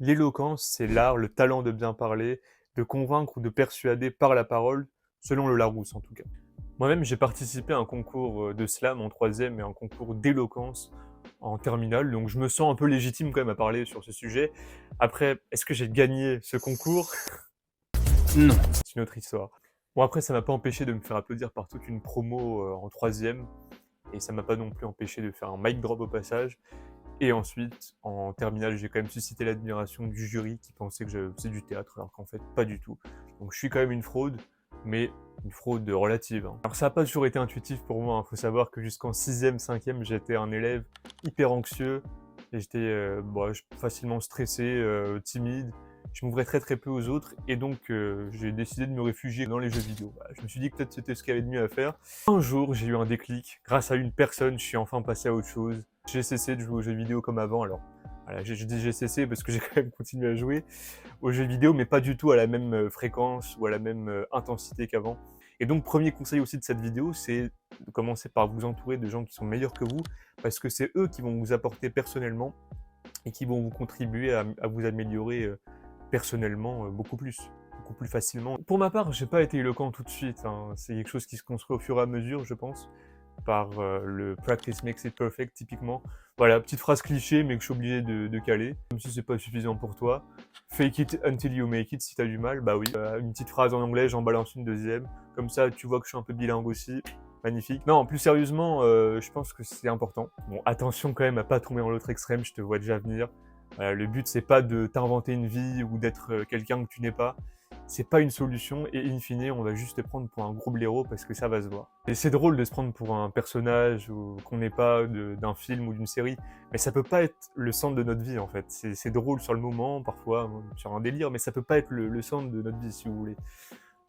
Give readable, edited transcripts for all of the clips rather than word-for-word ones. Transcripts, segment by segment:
L'éloquence, c'est l'art, le talent de bien parler, de convaincre ou de persuader par la parole, selon le Larousse en tout cas. Moi-même, j'ai participé à un concours de slam en troisième et un concours d'éloquence en terminale, donc je me sens un peu légitime quand même à parler sur ce sujet. Après, est-ce que j'ai gagné ce concours? Non. C'est une autre histoire. Bon après, ça m'a pas empêché de me faire applaudir par toute une promo en troisième, et ça m'a pas non plus empêché de faire un mic drop au passage. Et ensuite, en terminale, j'ai quand même suscité l'admiration du jury qui pensait que je faisais du théâtre, alors qu'en fait, pas du tout. Donc je suis quand même une fraude, mais une fraude relative, hein. Alors ça n'a pas toujours été intuitif pour moi, il faut savoir que jusqu'en 6e, 5e, j'étais un élève hyper anxieux, et j'étais facilement stressé, timide, je m'ouvrais très très peu aux autres, et donc j'ai décidé de me réfugier dans les jeux vidéo. Voilà, je me suis dit que peut-être c'était ce qu'il y avait de mieux à faire. Un jour, j'ai eu un déclic, grâce à une personne, je suis enfin passé à autre chose. J'ai cessé de jouer aux jeux vidéo comme avant, alors voilà, je dis j'ai cessé parce que j'ai quand même continué à jouer aux jeux vidéo, mais pas du tout à la même fréquence ou à la même intensité qu'avant. Et donc, premier conseil aussi de cette vidéo, c'est de commencer par vous entourer de gens qui sont meilleurs que vous, parce que c'est eux qui vont vous apporter personnellement et qui vont vous contribuer à vous améliorer personnellement beaucoup plus facilement. Pour ma part, j'ai pas été éloquent tout de suite, hein. C'est quelque chose qui se construit au fur et à mesure, je pense, par le practice makes it perfect typiquement. Voilà, petite phrase cliché mais que je suis obligé de caler. Même si c'est pas suffisant pour toi. Fake it until you make it si t'as du mal, bah oui. Une petite phrase en anglais, j'en balance une deuxième. Comme ça, tu vois que je suis un peu bilingue aussi. Magnifique. Non, plus sérieusement, je pense que c'est important. Bon, attention quand même à pas tomber dans l'autre extrême, je te vois déjà venir. Voilà, le but, c'est pas de t'inventer une vie ou d'être quelqu'un que tu n'es pas. C'est pas une solution et in fine, on va juste te prendre pour un gros blaireau parce que ça va se voir. Et c'est drôle de se prendre pour un personnage ou qu'on n'est pas d'un film ou d'une série, mais ça peut pas être le centre de notre vie en fait. C'est drôle sur le moment, parfois sur un délire, mais ça peut pas être le centre de notre vie si vous voulez.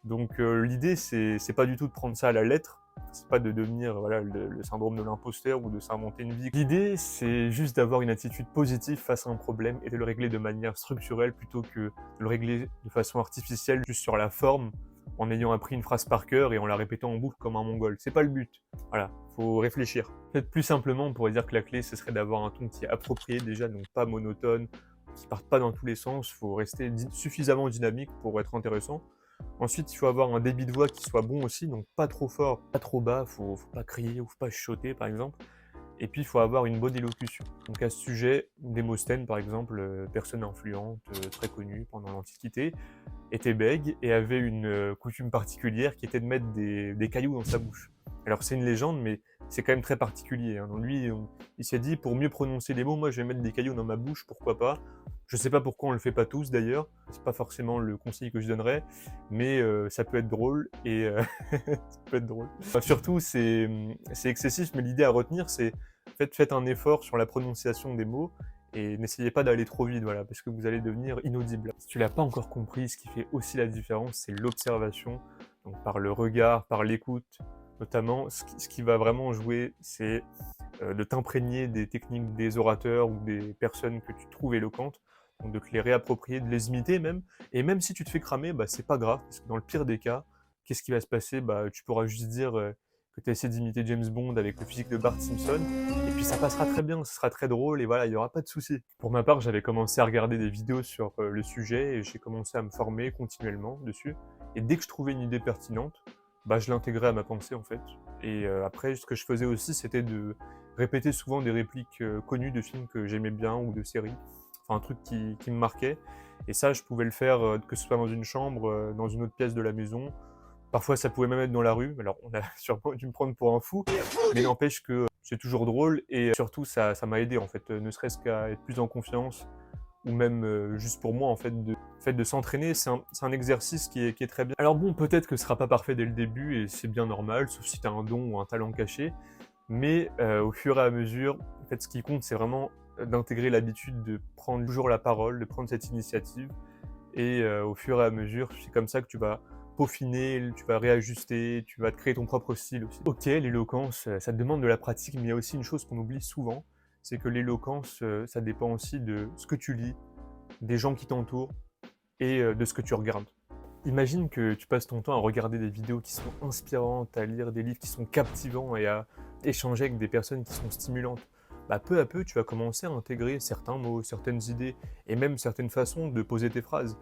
Donc l'idée, c'est pas du tout de prendre ça à la lettre, c'est pas de devenir voilà, le syndrome de l'imposteur ou de s'inventer une vie. L'idée, c'est juste d'avoir une attitude positive face à un problème et de le régler de manière structurelle plutôt que de le régler de façon artificielle, juste sur la forme, en ayant appris une phrase par cœur et en la répétant en boucle comme un mongol. C'est pas le but. Voilà, faut réfléchir. Peut-être plus simplement, on pourrait dire que la clé, ce serait d'avoir un ton qui est approprié déjà, donc pas monotone, qui parte pas dans tous les sens, faut rester suffisamment dynamique pour être intéressant. Ensuite, il faut avoir un débit de voix qui soit bon aussi, donc pas trop fort, pas trop bas, faut pas crier ou faut pas chuchoter par exemple. Et puis il faut avoir une bonne élocution. Donc à ce sujet, Démosthène par exemple, personne influente, très connue pendant l'Antiquité, était bègue et avait une coutume particulière qui était de mettre des cailloux dans sa bouche. Alors c'est une légende, mais c'est quand même très particulier, hein. Donc lui, il s'est dit, pour mieux prononcer les mots, moi je vais mettre des cailloux dans ma bouche, pourquoi pas. Je sais pas pourquoi on le fait pas tous d'ailleurs, c'est pas forcément le conseil que je donnerais, mais ça peut être drôle et ça peut être drôle. Enfin, surtout, c'est excessif, mais l'idée à retenir, c'est faites un effort sur la prononciation des mots et n'essayez pas d'aller trop vite, voilà, parce que vous allez devenir inaudible. Si tu l'as pas encore compris, ce qui fait aussi la différence, c'est l'observation, donc par le regard, par l'écoute, notamment. Ce qui va vraiment jouer, c'est de t'imprégner des techniques des orateurs ou des personnes que tu trouves éloquentes, donc de te les réapproprier, de les imiter même, et même si tu te fais cramer, bah, c'est pas grave, parce que dans le pire des cas, qu'est-ce qui va se passer? Bah, tu pourras juste dire que tu as essayé d'imiter James Bond avec le physique de Bart Simpson, et puis ça passera très bien, ce sera très drôle, et voilà, il n'y aura pas de souci. Pour ma part, j'avais commencé à regarder des vidéos sur le sujet, et j'ai commencé à me former continuellement dessus, et dès que je trouvais une idée pertinente, bah, je l'intégrais à ma pensée en fait. Et après, ce que je faisais aussi, c'était de répéter souvent des répliques connues de films que j'aimais bien ou de séries, enfin un truc qui me marquait. Et ça, je pouvais le faire que ce soit dans une chambre, dans une autre pièce de la maison. Parfois, ça pouvait même être dans la rue. Alors, on a sûrement dû me prendre pour un fou, mais n'empêche que c'est toujours drôle et surtout, ça m'a aidé en fait, ne serait-ce qu'à être plus en confiance ou même juste pour moi en fait de s'entraîner, c'est un exercice qui est très bien. Alors bon, peut-être que ce sera pas parfait dès le début et c'est bien normal, sauf si tu as un don ou un talent caché, mais au fur et à mesure, en fait, ce qui compte, c'est vraiment d'intégrer l'habitude de prendre toujours la parole, de prendre cette initiative, et au fur et à mesure, c'est comme ça que tu vas peaufiner, tu vas réajuster, tu vas te créer ton propre style aussi. Ok, l'éloquence, ça te demande de la pratique, mais il y a aussi une chose qu'on oublie souvent, c'est que l'éloquence, ça dépend aussi de ce que tu lis, des gens qui t'entourent et de ce que tu regardes. Imagine que tu passes ton temps à regarder des vidéos qui sont inspirantes, à lire des livres qui sont captivants et à échanger avec des personnes qui sont stimulantes. bah, peu à peu, tu vas commencer à intégrer certains mots, certaines idées et même certaines façons de poser tes phrases.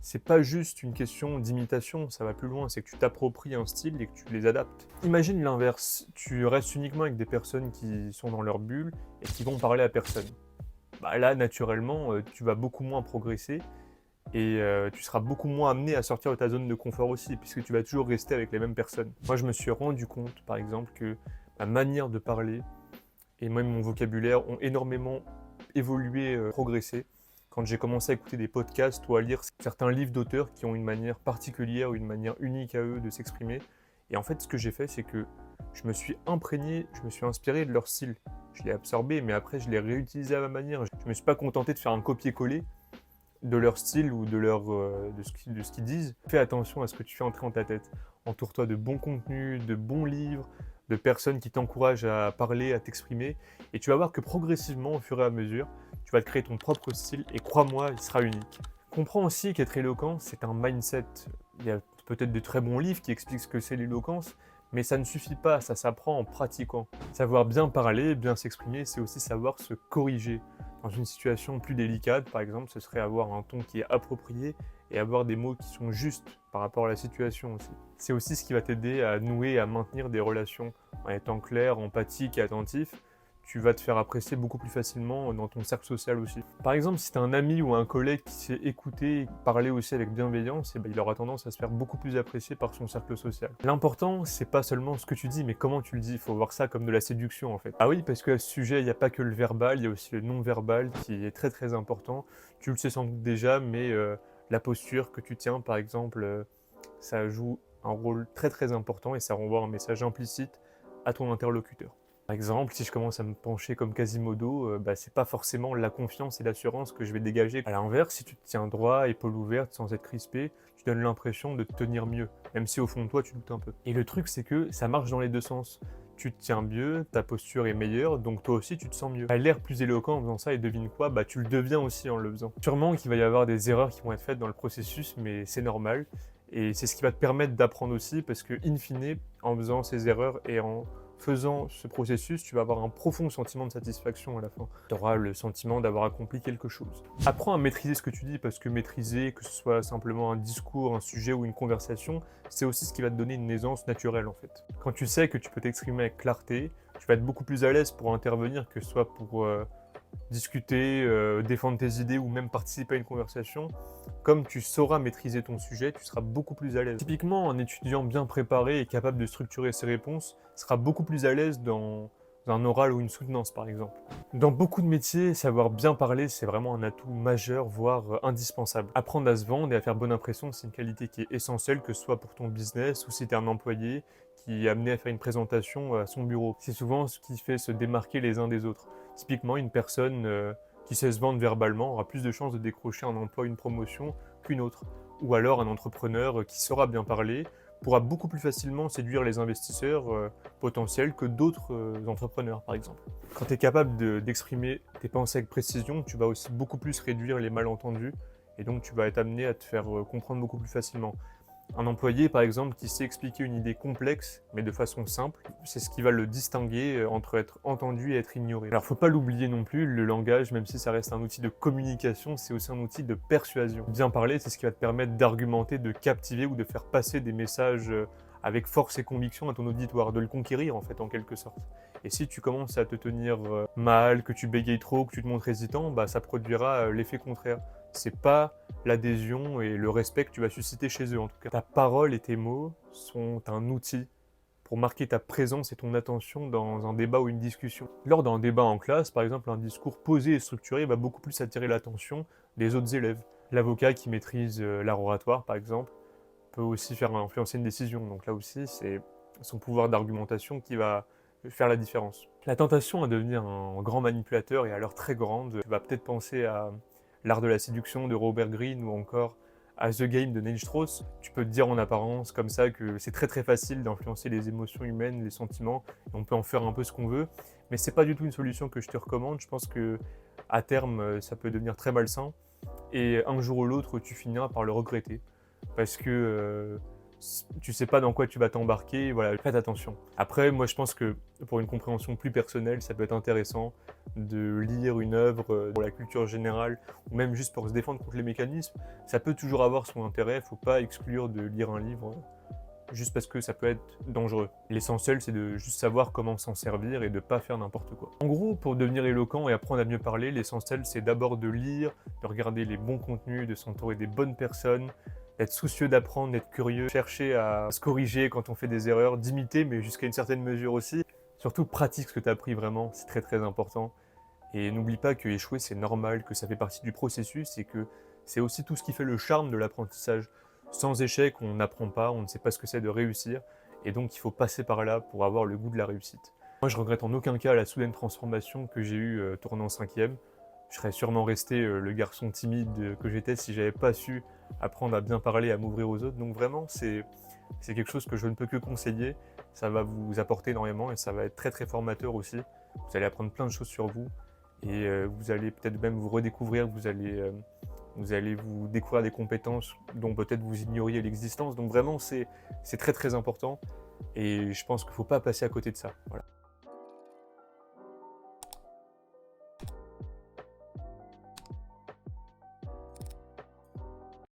C'est pas juste une question d'imitation, ça va plus loin, c'est que tu t'appropries un style et que tu les adaptes. Imagine l'inverse, tu restes uniquement avec des personnes qui sont dans leur bulle et qui vont parler à personne. Bah là, naturellement, tu vas beaucoup moins progresser et tu seras beaucoup moins amené à sortir de ta zone de confort aussi, puisque tu vas toujours rester avec les mêmes personnes. Moi, je me suis rendu compte, par exemple, que ma manière de parler et même mon vocabulaire ont énormément évolué, progressé quand j'ai commencé à écouter des podcasts ou à lire certains livres d'auteurs qui ont une manière particulière ou une manière unique à eux de s'exprimer. Et en fait, ce que j'ai fait, c'est que je me suis imprégné, je me suis inspiré de leur style. Je l'ai absorbé, mais après, je l'ai réutilisé à ma manière. Je ne me suis pas contenté de faire un copier-coller de leur style ou de ce qu'ils disent. Fais attention à ce que tu fais entrer dans ta tête. Entoure-toi de bons contenus, de bons livres, de personnes qui t'encouragent à parler, à t'exprimer. Et tu vas voir que progressivement, au fur et à mesure, tu vas te créer ton propre style et crois-moi, il sera unique. Comprends aussi qu'être éloquent, c'est un mindset. Il y a peut-être de très bons livres qui expliquent ce que c'est l'éloquence, mais ça ne suffit pas, ça s'apprend en pratiquant. Savoir bien parler, bien s'exprimer, c'est aussi savoir se corriger. Dans une situation plus délicate, par exemple, ce serait avoir un ton qui est approprié et avoir des mots qui sont justes par rapport à la situation aussi. C'est aussi ce qui va t'aider à nouer et à maintenir des relations en étant clair, empathique et attentif. Tu vas te faire apprécier beaucoup plus facilement dans ton cercle social aussi. Par exemple, si tu as un ami ou un collègue qui sait écouter et parler aussi avec bienveillance, eh ben, il aura tendance à se faire beaucoup plus apprécier par son cercle social. L'important, c'est pas seulement ce que tu dis, mais comment tu le dis. Il faut voir ça comme de la séduction en fait. Ah oui, parce qu'à ce sujet, il n'y a pas que le verbal, il y a aussi le non-verbal qui est très très important. Tu le sais sans doute déjà, mais la posture que tu tiens, par exemple, ça joue un rôle très très important et ça renvoie un message implicite à ton interlocuteur. Par exemple, si je commence à me pencher comme Quasimodo, bah, c'est pas forcément la confiance et l'assurance que je vais dégager. À l'inverse, si tu te tiens droit, épaule ouverte, sans être crispé, tu donnes l'impression de te tenir mieux, même si au fond de toi, tu doutes un peu. Et le truc, c'est que ça marche dans les deux sens. Tu te tiens mieux, ta posture est meilleure, donc toi aussi, tu te sens mieux. Tu as l'air plus éloquent en faisant ça, et devine quoi, bah tu le deviens aussi en le faisant. Sûrement qu'il va y avoir des erreurs qui vont être faites dans le processus, mais c'est normal. Et c'est ce qui va te permettre d'apprendre aussi, parce que, in fine, en faisant ces erreurs et en faisant ce processus, tu vas avoir un profond sentiment de satisfaction à la fin. Tu auras le sentiment d'avoir accompli quelque chose. Apprends à maîtriser ce que tu dis, parce que maîtriser, que ce soit simplement un discours, un sujet ou une conversation, c'est aussi ce qui va te donner une aisance naturelle en fait. Quand tu sais que tu peux t'exprimer avec clarté, tu vas être beaucoup plus à l'aise pour intervenir, que ce soit pour discuter, défendre tes idées ou même participer à une conversation. Comme tu sauras maîtriser ton sujet, tu seras beaucoup plus à l'aise. Typiquement, un étudiant bien préparé et capable de structurer ses réponses sera beaucoup plus à l'aise dans un oral ou une soutenance, par exemple. Dans beaucoup de métiers, savoir bien parler, c'est vraiment un atout majeur, voire indispensable. Apprendre à se vendre et à faire bonne impression, c'est une qualité qui est essentielle, que ce soit pour ton business ou si tu es un employé qui est amené à faire une présentation à son bureau. C'est souvent ce qui fait se démarquer les uns des autres. Typiquement, une personne qui sait se vendre verbalement aura plus de chances de décrocher un emploi ou une promotion qu'une autre. Ou alors un entrepreneur qui saura bien parler pourra beaucoup plus facilement séduire les investisseurs potentiels que d'autres entrepreneurs, par exemple. Quand tu es capable d'exprimer tes pensées avec précision, tu vas aussi beaucoup plus réduire les malentendus et donc tu vas être amené à te faire comprendre beaucoup plus facilement. Un employé, par exemple, qui sait expliquer une idée complexe, mais de façon simple, c'est ce qui va le distinguer entre être entendu et être ignoré. Alors, faut pas l'oublier non plus, le langage, même si ça reste un outil de communication, c'est aussi un outil de persuasion. Bien parler, c'est ce qui va te permettre d'argumenter, de captiver ou de faire passer des messages avec force et conviction à ton auditoire, de le conquérir, en fait, en quelque sorte. Et si tu commences à te tenir mal, que tu bégayes trop, que tu te montres hésitant, bah, ça produira l'effet contraire. C'est pas l'adhésion et le respect que tu vas susciter chez eux en tout cas. Ta parole et tes mots sont un outil pour marquer ta présence et ton attention dans un débat ou une discussion. Lors d'un débat en classe, par exemple, un discours posé et structuré va beaucoup plus attirer l'attention des autres élèves. L'avocat qui maîtrise l'art oratoire, par exemple, peut aussi faire influencer une décision. Donc là aussi, c'est son pouvoir d'argumentation qui va faire la différence. La tentation à devenir un grand manipulateur est alors très grande. Tu vas peut-être penser à L'art de la séduction de Robert Greene ou encore à The Game de Neil Strauss. Tu peux te dire en apparence comme ça que c'est très très facile d'influencer les émotions humaines, les sentiments, et on peut en faire un peu ce qu'on veut, mais c'est pas du tout une solution que je te recommande. Je pense que à terme, ça peut devenir très malsain, et un jour ou l'autre, tu finiras par le regretter, parce que tu sais pas dans quoi tu vas t'embarquer, voilà, faites attention. Après, moi je pense que pour une compréhension plus personnelle, ça peut être intéressant de lire une œuvre pour la culture générale, ou même juste pour se défendre contre les mécanismes. Ça peut toujours avoir son intérêt, faut pas exclure de lire un livre juste parce que ça peut être dangereux. L'essentiel, c'est de juste savoir comment s'en servir et de pas faire n'importe quoi. En gros, pour devenir éloquent et apprendre à mieux parler, l'essentiel, c'est d'abord de lire, de regarder les bons contenus, de s'entourer des bonnes personnes, d'être soucieux d'apprendre, d'être curieux, chercher à se corriger quand on fait des erreurs, d'imiter, mais jusqu'à une certaine mesure aussi. Surtout, pratique ce que tu as appris vraiment, c'est très très important. Et n'oublie pas que échouer, c'est normal, que ça fait partie du processus et que c'est aussi tout ce qui fait le charme de l'apprentissage. Sans échec, on n'apprend pas, on ne sait pas ce que c'est de réussir, et donc il faut passer par là pour avoir le goût de la réussite. Moi, je regrette en aucun cas la soudaine transformation que j'ai eue tournant en 5e. Je serais sûrement resté le garçon timide que j'étais si j'avais pas su apprendre à bien parler, à m'ouvrir aux autres. Donc vraiment, c'est quelque chose que je ne peux que conseiller. Ça va vous apporter énormément et ça va être très très formateur aussi. Vous allez apprendre plein de choses sur vous et vous allez peut-être même vous redécouvrir, vous allez vous découvrir des compétences dont peut-être vous ignoriez l'existence. Donc vraiment, c'est très très important et je pense qu'il ne faut pas passer à côté de ça. Voilà.